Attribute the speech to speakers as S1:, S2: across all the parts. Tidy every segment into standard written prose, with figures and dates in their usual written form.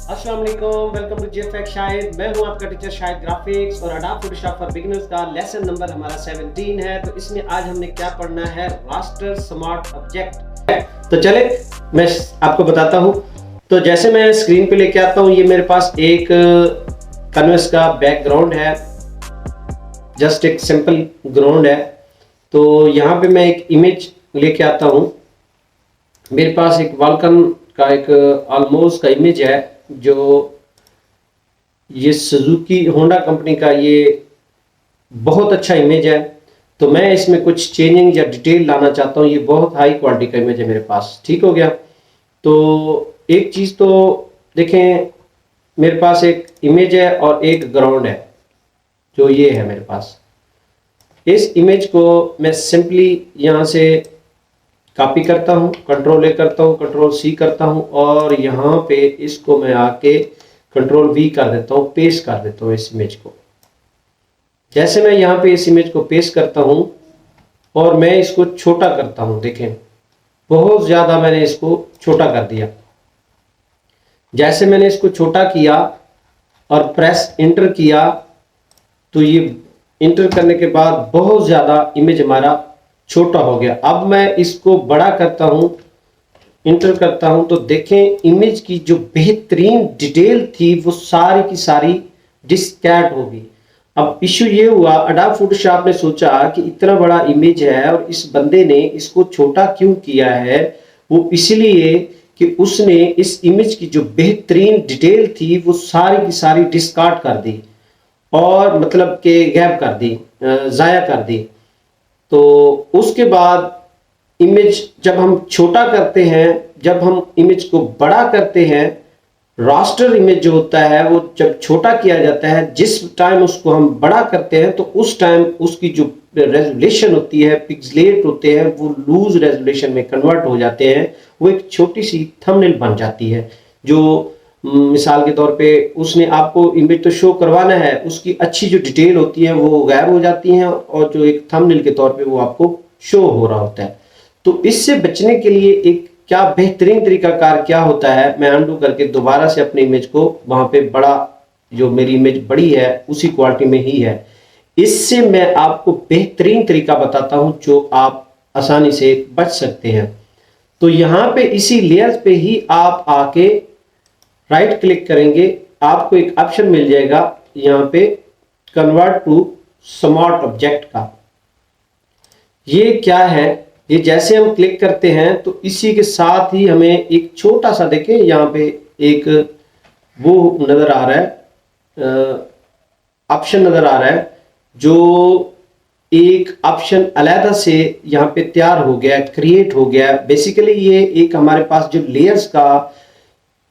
S1: अस्सलाम वालेकुम, welcome to जेफेक Shahid. मैं हूं आपका टीचर शाहिद ग्राफिक्स और अडोब फोटोशॉप फॉर बिगिनर्स का लेसन नंबर हमारा 17 है। तो इसमें आज हमने क्या पढ़ना है, रास्टर स्मार्ट ऑब्जेक्ट। तो चले मैं आपको बताता हूं। तो जैसे मैं स्क्रीन पे लेके आता हूं, ये मेरे पास एक कैनवस का बैकग्राउंड है, जस्ट एक सिंपल ग्राउंड है। तो यहाँ पे मैं एक इमेज लेके आता हूँ। मेरे पास एक वॉल्कन का एक ऑलमोस्ट का इमेज है, जो ये सुजुकी होंडा कंपनी का ये बहुत अच्छा इमेज है। तो मैं इसमें कुछ चेंजिंग या डिटेल लाना चाहता हूँ। ये बहुत हाई क्वालिटी का इमेज है मेरे पास, ठीक हो गया। तो एक चीज़ तो देखें, मेरे पास एक इमेज है और एक ग्राउंड है, जो ये है मेरे पास। इस इमेज को मैं सिंपली यहाँ से कॉपी करता हूँ, कंट्रोल ए करता हूँ, कंट्रोल सी करता हूँ और यहाँ पे इसको मैं आके कंट्रोल वी कर देता हूँ, पेस्ट कर देता हूँ इस इमेज को। जैसे मैं यहाँ पे इस इमेज को पेस्ट करता हूँ और मैं इसको छोटा करता हूँ, देखें बहुत ज़्यादा मैंने इसको छोटा कर दिया। जैसे मैंने इसको छोटा किया और प्रेस इंटर किया, तो ये इंटर करने के बाद बहुत ज़्यादा इमेज हमारा छोटा हो गया। अब मैं इसको बड़ा करता हूं, इंटर करता हूं, तो देखें इमेज की जो बेहतरीन डिटेल थी वो सारी की सारी डिस्कैट होगी। अब इशू ये हुआ, अडोब फोटोशॉप ने सोचा कि इतना बड़ा इमेज है और इस बंदे ने इसको छोटा क्यों किया है। वो इसलिए कि उसने इस इमेज की जो बेहतरीन डिटेल थी वो सारी की सारी डिस्कार्ड कर दी और मतलब के गैप कर दी, ज़ाया कर दी। तो उसके बाद इमेज जब हम छोटा करते हैं, जब हम इमेज को बड़ा करते हैं, रास्टर इमेज जो होता है वो जब छोटा किया जाता है, जिस टाइम उसको हम बड़ा करते हैं तो उस टाइम उसकी जो रेजोल्यूशन होती है, पिक्सलेट होते हैं, वो लूज रेजोल्यूशन में कन्वर्ट हो जाते हैं। वो एक छोटी सी थंबनेल बन जाती है, जो मिसाल के तौर पे उसने आपको इमेज तो शो करवाना है, उसकी अच्छी जो डिटेल होती है वो गायब हो जाती हैं और जो एक थंबनेल के तौर पे वो आपको शो हो रहा होता है। तो इससे बचने के लिए एक क्या बेहतरीन तरीकाकार क्या होता है, मैं अनडू करके दोबारा से अपनी इमेज को वहां पे बड़ा, जो मेरी इमेज बड़ी है उसी क्वालिटी में ही है। इससे मैं आपको बेहतरीन तरीका बताता हूं जो आप आसानी से बच सकते हैं। तो यहाँ पे इसी लेयर्स पे ही आप आके राइट क्लिक करेंगे, आपको एक ऑप्शन मिल जाएगा यहाँ पे कन्वर्ट टू स्मार्ट ऑब्जेक्ट का। ये क्या है, ये जैसे हम क्लिक करते हैं तो इसी के साथ ही हमें एक छोटा सा, देखें यहाँ पे एक वो नजर आ रहा है, ऑप्शन नजर आ रहा है, जो एक ऑप्शन अलहदा से यहाँ पे तैयार हो गया, क्रिएट हो गया। बेसिकली ये एक हमारे पास जो लेयर्स का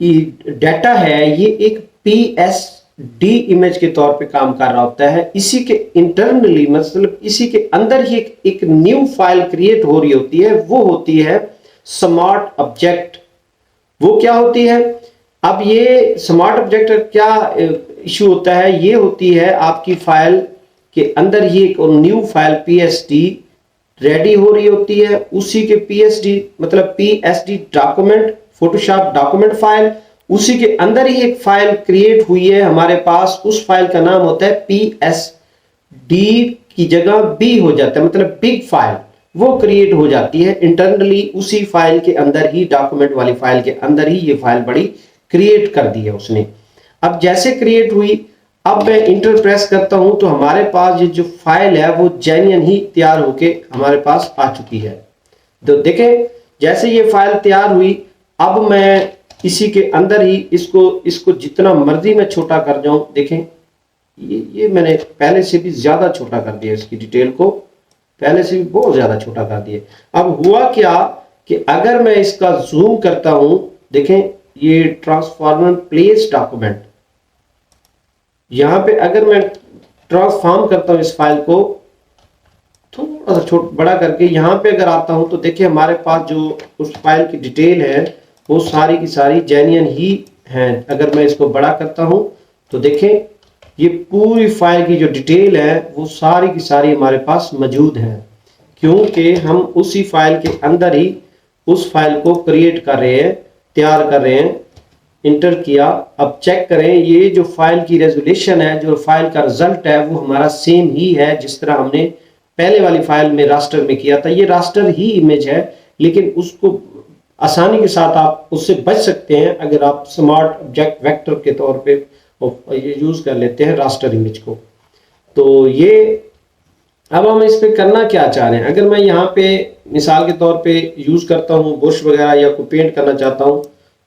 S1: डाटा है, ये एक PSD इमेज के तौर पे काम कर रहा होता है। इसी के इंटरनली, मतलब इसी के अंदर ही एक न्यू फाइल क्रिएट हो रही होती है, वो होती है स्मार्ट ऑब्जेक्ट। वो क्या होती है, अब ये स्मार्ट ऑब्जेक्ट क्या इशू होता है, ये होती है आपकी फाइल के अंदर ही एक न्यू फाइल PSD रेडी हो रही होती है। उसी के PSD मतलब PSD document, Photoshop document file, उसी के अंदर ही एक फाइल क्रिएट हुई है हमारे पास। उस फाइल का नाम होता है PSD की जगह B हो जाता है, मतलब बिग फाइल वो क्रिएट हो जाती है इंटरनली। उसी फाइल के अंदर ही, डॉक्यूमेंट वाली फाइल के अंदर ही ये फाइल बड़ी क्रिएट कर दी है उसने। अब जैसे क्रिएट हुई, अब मैं इंटर प्रेस करता हूं तो हमारे पास ये जो फाइल है वो जेन्युइन ही तैयार होके हमारे पास आ चुकी है। तो देखें जैसे ये फाइल तैयार हुई, अब मैं इसी के अंदर ही इसको जितना मर्जी मैं छोटा कर जाऊं, देखें ये मैंने पहले से भी ज्यादा छोटा कर दिया, इसकी डिटेल को पहले से भी बहुत ज्यादा छोटा कर दिया। अब हुआ क्या कि अगर मैं इसका जूम करता हूं, देखें ये ट्रांसफॉर्मर प्लेस डॉक्यूमेंट, यहां पे अगर मैं ट्रांसफॉर्म करता हूं इस फाइल को थोड़ा सा बड़ा करके, यहां पे अगर आता हूं तो देखिए हमारे पास जो उस फाइल की डिटेल है वो सारी की सारी जेन्युइन ही है। अगर मैं इसको बड़ा करता हूं तो देखें ये पूरी फाइल की जो डिटेल है वो सारी की सारी हमारे पास मौजूद है, क्योंकि हम उसी फाइल के अंदर ही उस फाइल को क्रिएट कर रहे हैं, तैयार कर रहे हैं। इंटर किया। अब चेक करें ये जो फाइल की रेजोल्यूशन है, जो फाइल का रिजल्ट है वो हमारा सेम ही है जिस तरह हमने पहले वाली फाइल में रास्टर में किया था। ये रास्टर ही इमेज है, लेकिन उसको आसानी के साथ आप उससे बच सकते हैं अगर आप स्मार्ट ऑब्जेक्ट वेक्टर के तौर पे ये यूज कर लेते हैं रास्टर इमेज को। तो ये अब हम इस पे करना क्या चाह रहे हैं। अगर मैं यहाँ पे मिसाल के तौर पे यूज करता हूँ बुश वगैरह या कोई पेंट करना चाहता हूँ,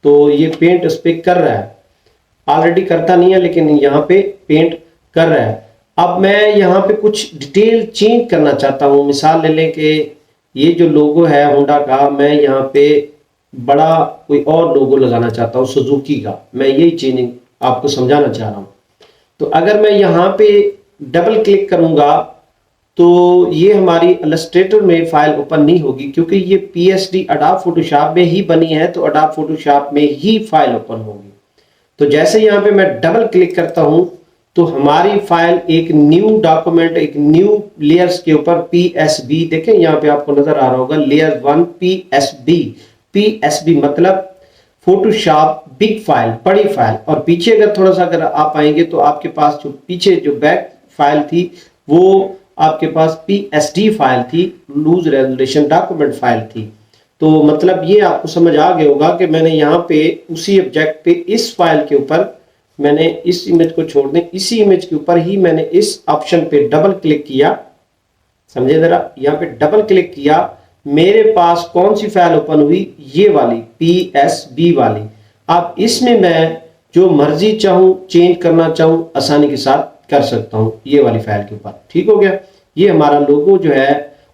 S1: तो ये पेंट उस पर कर रहा है, ऑलरेडी करता नहीं है लेकिन यहाँ पे पेंट कर रहा है। अब मैं यहाँ पे कुछ डिटेल चेंज करना चाहता हूँ। मिसाल ले लें कि ये जो लोगो है होंडा का, मैं यहाँ पे बड़ा कोई और लोगो लगाना चाहता हूँ सुजुकी का। मैं यही चेंजिंग आपको समझाना चाह रहा हूँ। तो अगर मैं यहाँ पे डबल क्लिक करूंगा तो ये हमारी इलस्ट्रेटर में फाइल ओपन नहीं होगी, क्योंकि ये PSD अडोब फोटोशॉप में ही बनी है, तो अडोब फोटोशॉप में ही फाइल ओपन होगी। तो जैसे यहाँ पे मैं डबल क्लिक करता हूं तो हमारी फाइल एक न्यू डॉक्यूमेंट, एक न्यू लेयर्स के ऊपर PSB, देखें यहाँ पे आपको नजर आ रहा होगा लेयर 1 PSB मतलब फोटोशॉप बिग फाइल, बड़ी फाइल। और पीछे अगर थोड़ा सा अगर आप आएंगे तो आपके पास जो पीछे जो बैक फाइल थी वो आपके पास PSD फाइल थी, लूज रेजोल्यूशन डॉक्यूमेंट फाइल थी। तो मतलब ये आपको समझ आ गया होगा कि मैंने यहाँ पे उसी ऑब्जेक्ट पे इस फाइल के ऊपर मैंने इस इमेज को छोड़ दें, इसी इमेज के ऊपर ही मैंने इस ऑप्शन पे डबल क्लिक किया। समझे जरा, यहाँ पे डबल क्लिक किया, मेरे पास कौन सी फाइल ओपन हुई, ये वाली PSB वाली। अब इसमें मैं जो मर्जी चाहूं चेंज करना चाहूं आसानी के साथ कर सकता हूं ये वाली फाइल के ऊपर। ठीक हो गया। ये हमारा लोगो जो है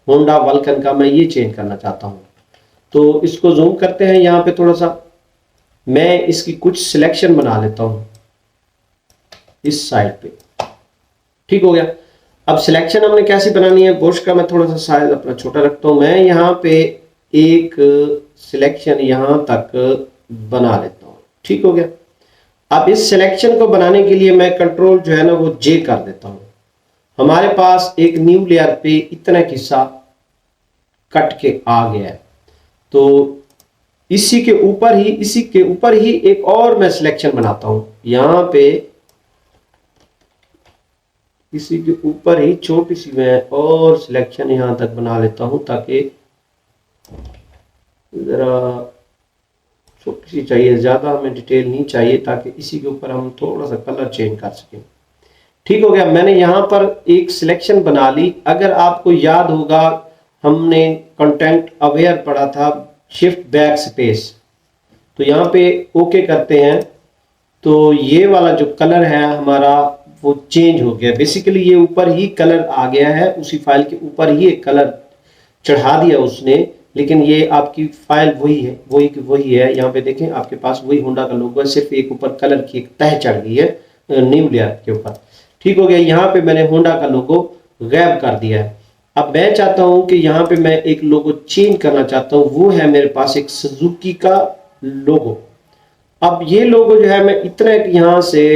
S1: होंडा वल्कन का, मैं ये चेंज करना चाहता हूं। तो इसको जूम करते हैं यहाँ पे थोड़ा सा, मैं इसकी कुछ सिलेक्शन बना लेता हूं इस साइड पे। ठीक हो गया। अब सिलेक्शन हमने कैसी बनानी है, बुश का मैं थोड़ा सा साइज अपना छोटा रखता हूं। मैं यहाँ पे एक सिलेक्शन यहां तक बना लेता हूं। ठीक हो गया। अब इस सिलेक्शन को बनाने के लिए मैं कंट्रोल जो है ना वो J कर देता हूं। हमारे पास एक न्यू लेयर पे इतना हिस्सा कट के आ गया है। तो इसी के ऊपर ही एक और मैं सिलेक्शन बनाता हूं। यहां पे इसी के ऊपर ही छोटी सी मैं और सिलेक्शन यहां तक बना लेता हूं, ताकि जरा छोटी सी चाहिए, ज्यादा हमें डिटेल नहीं चाहिए, ताकि इसी के ऊपर हम थोड़ा सा कलर चेंज कर सकें। ठीक हो गया। मैंने यहाँ पर एक सिलेक्शन बना ली। अगर आपको याद होगा हमने कंटेंट अवेयर पढ़ा था, शिफ्ट बैक स्पेस, तो यहाँ पे ओके करते हैं तो ये वाला जो कलर है हमारा वो चेंज हो गया। बेसिकली ये ऊपर ही कलर आ गया है, उसी फाइल के ऊपर ही एक कलर चढ़ा दिया उसने, लेकिन ये आपकी फाइल वही है। यहाँ पे देखें आपके पास वही होंडा का लोगो है, सिर्फ एक ऊपर कलर की एक तह चढ़ गई है न्यू लेयर के ऊपर। ठीक हो गया। यहाँ पे मैंने होंडा का लोगो गायब कर दिया है। अब मैं चाहता हूं कि यहाँ पे मैं एक लोगो चेंज करना चाहता हूँ, वो है मेरे पास एक सुजुकी का लोगो। अब ये लोगो जो है मैं इतना यहाँ से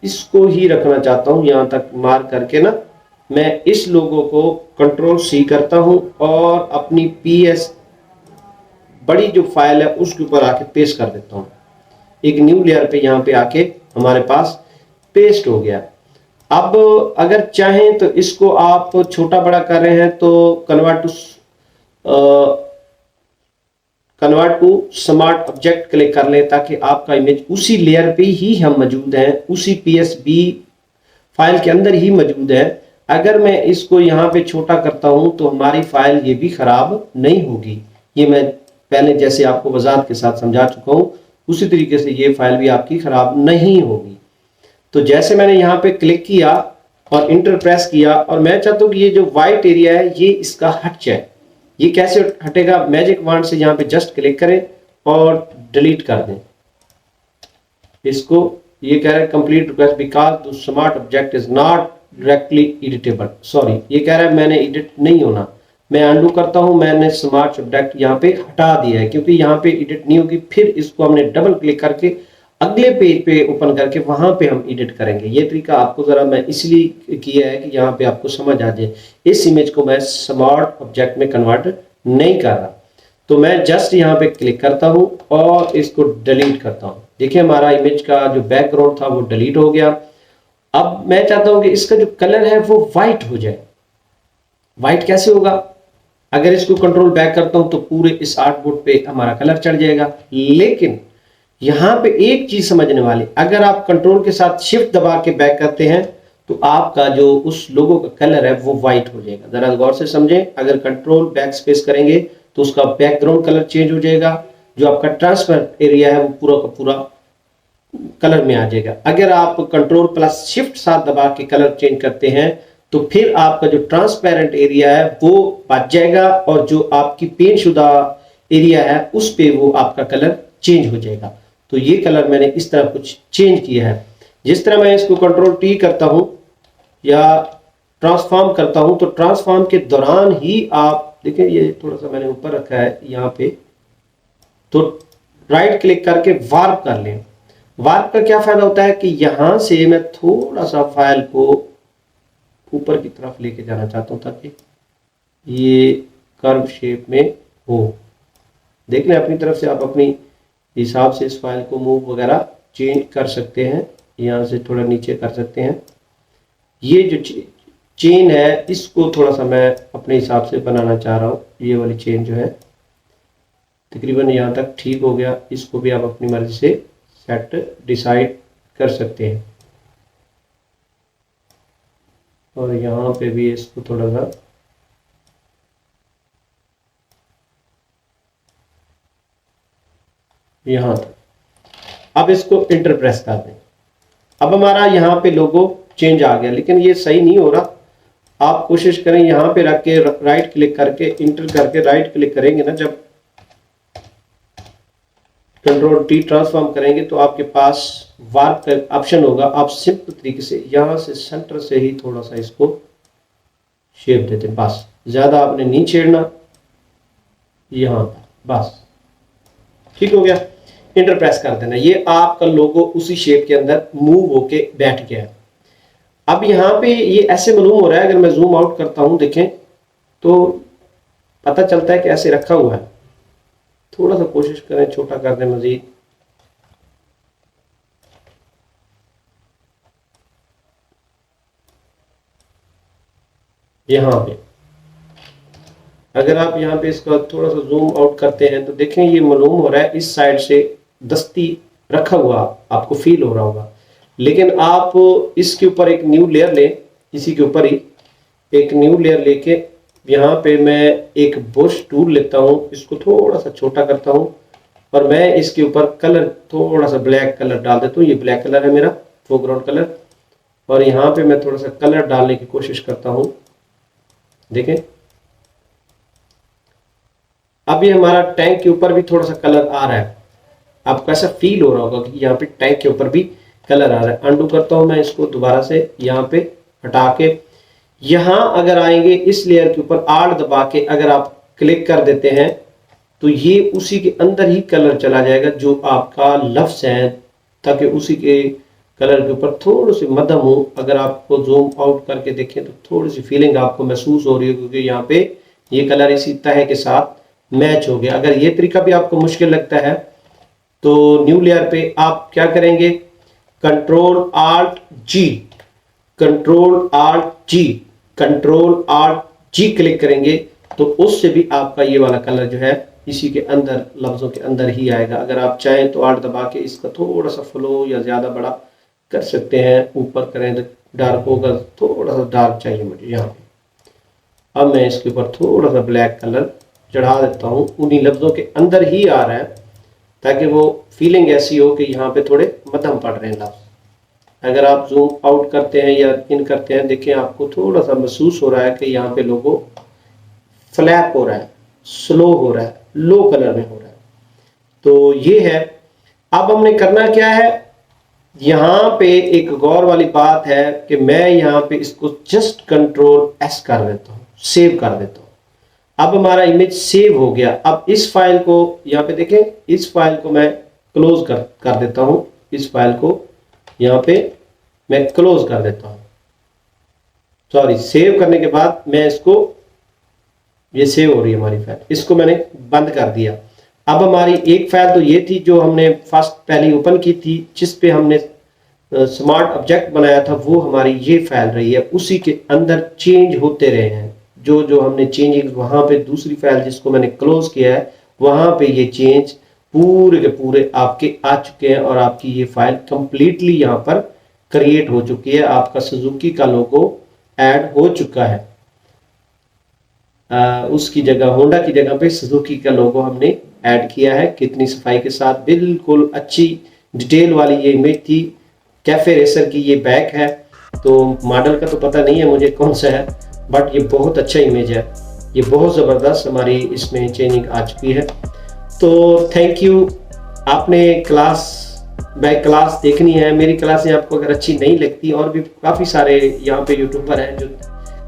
S1: इसको ही रखना चाहता हूँ, यहाँ तक मार्क करके ना मैं इस लोगो को कंट्रोल C करता हूं और अपनी PS बड़ी जो फाइल है उसके ऊपर आके पेस्ट कर देता हूं। एक न्यू लेयर पे यहाँ पे आके हमारे पास पेस्ट हो गया। अब अगर चाहें तो इसको आप छोटा बड़ा कर रहे हैं तो convert to smart object click कर लें, ताकि आपका इमेज उसी लेयर पे ही हम मौजूद हैं, उसी PSB फाइल के अंदर ही मौजूद है। अगर मैं इसको यहाँ पे छोटा करता हूं तो हमारी फाइल ये भी खराब नहीं होगी। ये मैं पहले जैसे आपको वजाहत के साथ समझा चुका हूं, उसी तरीके से ये फाइल भी आपकी खराब नहीं होगी। तो जैसे मैंने यहाँ पे क्लिक किया और इंटर प्रेस किया, और मैं चाहता हूँ कि ये जो व्हाइट एरिया है ये इसका हट जाए। ये कैसे हटेगा, मैजिक वांड से यहाँ पे जस्ट क्लिक करें और डिलीट कर दें इसको। ये कह रहा है complete request because the smart object is not directly editable. Sorry, ये कह रहा है मैंने एडिट नहीं होना। मैं अनडू करता हूं, मैंने स्मार्ट ऑब्जेक्ट यहाँ पे हटा दिया है, क्योंकि यहाँ पे एडिट नहीं होगी। फिर इसको हमने डबल क्लिक करके अगले पेज पे ओपन करके वहां पे हम एडिट करेंगे। ये तरीका आपको जरा मैं इसलिए किया है कि यहाँ पे आपको समझ आ जाए। इस इमेज को मैं स्मार्ट ऑब्जेक्ट में कन्वर्ट नहीं कर रहा, तो मैं जस्ट यहाँ पे क्लिक करता हूँ और इसको डिलीट करता हूँ। देखिए हमारा इमेज का जो बैकग्राउंड था वो डिलीट हो गया। अब मैं चाहता हूं कि इसका जो कलर है वो वाइट हो जाए। वाइट कैसे होगा? अगर इसको कंट्रोल बैक करता हूं तो पूरे इस आर्टबोर्ड पे हमारा कलर चढ़ जाएगा। लेकिन यहां पे एक चीज समझने वाली, अगर आप कंट्रोल के साथ शिफ्ट दबा के बैक करते हैं तो आपका जो उस लोगो का कलर है वो वाइट हो जाएगा। जरा गौर से समझें, अगर कंट्रोल बैक स्पेस करेंगे तो उसका बैकग्राउंड कलर चेंज हो जाएगा, जो आपका ट्रांसपेरेंट एरिया है वो पूरा का पूरा कलर में आ जाएगा। अगर आप कंट्रोल प्लस शिफ्ट साथ दबा के कलर चेंज करते हैं तो फिर आपका जो ट्रांसपेरेंट एरिया है वो बच जाएगा और जो आपकी पेंट शुदा एरिया है उस पे वो आपका कलर चेंज हो जाएगा। तो ये कलर मैंने इस तरह कुछ चेंज किया है। जिस तरह मैं इसको कंट्रोल टी करता हूं या ट्रांसफॉर्म करता हूं तो ट्रांसफॉर्म के दौरान ही आप देखें, ये थोड़ा सा मैंने ऊपर रखा है यहाँ पे, तो राइट क्लिक करके वार्प कर लें। वार्प का क्या फायदा होता है कि यहां से मैं थोड़ा सा फाइल को ऊपर की तरफ लेके जाना चाहता हूं ताकि ये कर्व शेप में हो। देख लें, अपनी तरफ से आप अपनी हिसाब से इस फाइल को मूव वगैरह चेंज कर सकते हैं, यहाँ से थोड़ा नीचे कर सकते हैं। ये जो चेन है इसको थोड़ा सा मैं अपने हिसाब से बनाना चाह रहा हूँ। ये वाली चेन जो है तकरीबन यहाँ तक ठीक हो गया। इसको भी आप अपनी मर्जी से सेट डिसाइड कर सकते हैं और यहाँ पे भी इसको थोड़ा सा यहाँ तक। अब इसको इंटर प्रेस कर दें। अब हमारा यहाँ पे लोगो चेंज आ गया, लेकिन ये सही नहीं हो रहा। आप कोशिश करें यहाँ पे रख के राइट क्लिक करके इंटर करके राइट क्लिक करेंगे ना, जब कंट्रोल टी ट्रांसफॉर्म करेंगे तो आपके पास वार्प का ऑप्शन होगा। आप सिंपल तरीके से यहाँ से सेंटर से ही थोड़ा सा इसको शेप देते हैं, बस ज्यादा आपने नहीं छेड़ना, यहाँ पर बस ठीक हो गया। इंटर प्रेस कर देना, ये आपका लोगो उसी शेप के अंदर मूव होके बैठ गया है। अब यहाँ पे ये ऐसे मालूम हो रहा है, अगर मैं जूम आउट करता हूं देखें तो पता चलता है कि ऐसे रखा हुआ है। थोड़ा सा कोशिश करें छोटा कर दें मजीद, यहाँ पे अगर आप यहाँ पे इसका थोड़ा सा जूम आउट करते हैं तो देखें ये मालूम हो रहा है इस साइड से दस्ती रखा हुआ आपको फील हो रहा होगा। लेकिन आप इसके ऊपर एक न्यू लेयर लें, इसी के ऊपर ही एक न्यू लेयर लेके यहाँ पे मैं एक ब्रश टूल लेता हूँ, इसको थोड़ा सा छोटा करता हूँ और मैं इसके ऊपर कलर थोड़ा सा ब्लैक कलर डाल देता हूँ। ये ब्लैक कलर है मेरा फोरग्राउंड कलर, और यहाँ पे मैं थोड़ा सा कलर डालने की कोशिश करता हूँ। देखें अब ये हमारा टैंक के ऊपर भी थोड़ा सा कलर आ रहा है। आपको ऐसा फील हो रहा होगा कि यहाँ पे टैंक के ऊपर भी कलर आ रहा है। अंडू करता हूं मैं इसको दोबारा से, यहाँ पे हटा के यहाँ अगर आएंगे इस लेयर के ऊपर आल्ट दबा के अगर आप क्लिक कर देते हैं तो ये उसी के अंदर ही कलर चला जाएगा जो आपका लफ्ज है, ताकि उसी के कलर के ऊपर थोड़ी सी मध्यम हो। अगर आपको जूम आउट करके देखें तो थोड़ी सी फीलिंग आपको महसूस हो रही है, क्योंकि यहाँ पे ये कलर इसी तह के साथ मैच हो गया। अगर ये तरीका भी आपको मुश्किल लगता है तो न्यू लेयर पे आप क्या करेंगे, कंट्रोल आल्ट जी, कंट्रोल आल्ट जी, कंट्रोल आल्ट जी क्लिक करेंगे तो उससे भी आपका ये वाला कलर जो है इसी के अंदर लफ्जों के अंदर ही आएगा। अगर आप चाहें तो आल्ट दबा के इसका थोड़ा सा फ्लो या ज्यादा बड़ा कर सकते हैं, ऊपर करें तो डार्क होगा, थोड़ा सा डार्क चाहिए मुझे यहाँ पे। अब मैं इसके ऊपर थोड़ा सा ब्लैक कलर चढ़ा देता हूँ, उन्हीं लफ्जों के अंदर ही आ रहा है ताकि वो फीलिंग ऐसी हो कि यहाँ पे थोड़े मध्यम पड़ रहे हैं लफ्ज। अगर आप जूम आउट करते हैं या इन करते हैं, देखें आपको थोड़ा सा महसूस हो रहा है कि यहाँ पे लोगो फ्लैप हो रहा है, स्लो हो रहा है, लो कलर में हो रहा है। तो ये है। अब हमने करना क्या है, यहाँ पे एक गौर वाली बात है कि मैं यहाँ पे इसको जस्ट कंट्रोल एस कर देता हूँ, सेव कर देता हूँ। अब हमारा इमेज सेव हो गया। अब इस फाइल को यहाँ पे देखें, इस फाइल को मैं क्लोज कर देता हूँ। इस फाइल को यहाँ पे मैं क्लोज कर देता हूँ, सॉरी सेव करने के बाद मैं इसको, ये सेव हो रही है हमारी फाइल, इसको मैंने बंद कर दिया। अब हमारी एक फाइल तो ये थी जो हमने फर्स्ट पहले ओपन की थी, जिस पे हमने स्मार्ट ऑब्जेक्ट बनाया था, वो हमारी ये फाइल रही है। उसी के अंदर चेंज होते रहे हैं, जो जो हमने चेंजिंग वहां पे दूसरी फाइल जिसको मैंने क्लोज किया है वहां पे ये चेंज पूरे के पूरे आपके आ चुके हैं और आपकी ये फाइल कंप्लीटली यहाँ पर क्रिएट हो चुकी है। आपका सुजुकी का लोगो ऐड हो चुका है। उसकी जगह होंडा की जगह पे सुजुकी का लोगो हमने ऐड किया है। कितनी सफाई के साथ, बिल्कुल अच्छी डिटेल वाली ये इमेज थी। कैफे रेसर की ये बैक है, तो मॉडल का तो पता नहीं है मुझे कौन सा है, बट ये बहुत अच्छा इमेज है। ये बहुत ज़बरदस्त हमारी इसमें चेंजिंग आ चुकी है। तो थैंक यू। आपने क्लास बाय क्लास देखनी है। मेरी क्लासें आपको अगर अच्छी नहीं लगती, और भी काफ़ी सारे यहाँ पे यूट्यूबर हैं जो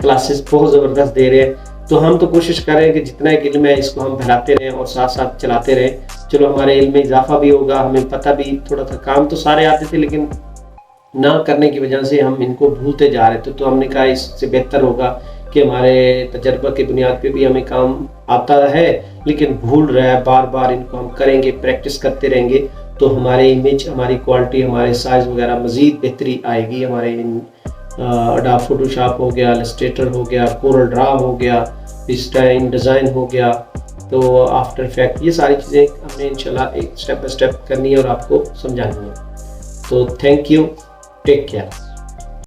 S1: क्लासेस बहुत ज़बरदस्त दे रहे हैं, तो हम तो कोशिश करें कि जितना एक इल्म है इसको हम फैलाते रहें और साथ साथ चलाते रहें। चलो हमारे इल्म में इजाफा भी होगा, हमें पता भी थोड़ा सा। काम तो सारे आते थे लेकिन ना करने की वजह से हम इनको भूलते जा रहे थे। तो हमने कहा इससे बेहतर होगा कि हमारे तजर्बा की बुनियाद पे भी हमें काम आता है, लेकिन भूल रहा है, बार बार इनको हम करेंगे, प्रैक्टिस करते रहेंगे, तो हमारे इमेज, हमारी क्वालिटी, हमारे साइज वगैरह मज़ीद बेहतरी आएगी। हमारे अडोब फोटोशॉप हो गया, इलस्ट्रेटर हो गया, कोरल ड्रा हो गया, इन डिज़ाइन हो गया, तो आफ्टर इफेक्ट, ये सारी चीज़ें हमने इंशाल्लाह एक स्टेप बाय स्टेप करनी है और आपको समझानी है। तो थैंक यू, टेक केयर।